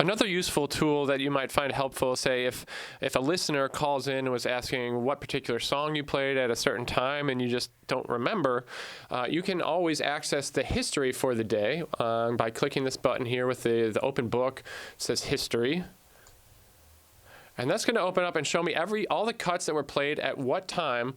Another useful tool that you might find helpful, say if a listener calls in and was asking what particular song you played at a certain time and you just don't remember, you can always access the history for the day by clicking this button here with the open book. It says History. And that's going to open up and show me all the cuts that were played at what time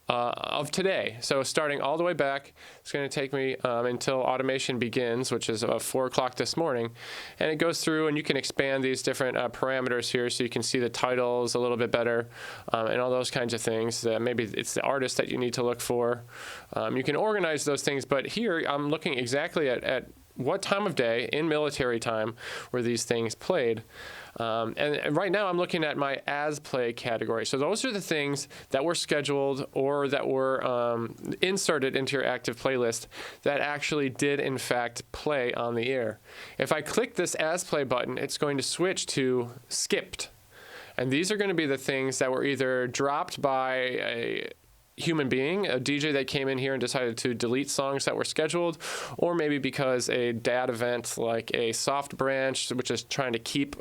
of today. So starting all the way back, it's going to take me until automation begins, which is 4 o'clock this morning. And it goes through, and you can expand these different parameters here so you can see the titles a little bit better and all those kinds of things. Maybe it's the artist that you need to look for. You can organize those things, but here I'm looking exactly at what time of day in military time were these things played. And right now I'm looking at my as play category. So those are the things that were scheduled or that were inserted into your active playlist that actually did in fact play on the air. If I click this as play button, it's going to switch to skipped. And these are going to be the things that were either dropped by a human being, a DJ that came in here and decided to delete songs that were scheduled, or maybe because a DAD event like a soft branch, which is trying to keep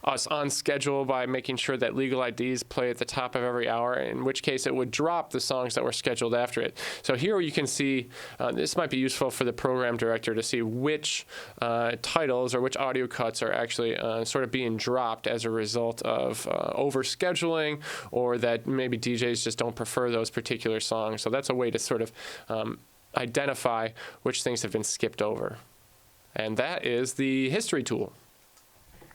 us on schedule by making sure that legal IDs play at the top of every hour, in which case it would drop the songs that were scheduled after it. So here you can see, this might be useful for the program director to see which titles or which audio cuts are actually sort of being dropped as a result of overscheduling, or that maybe DJs just don't prefer those particular songs. So that's a way to sort of identify which things have been skipped over. And that is the history tool.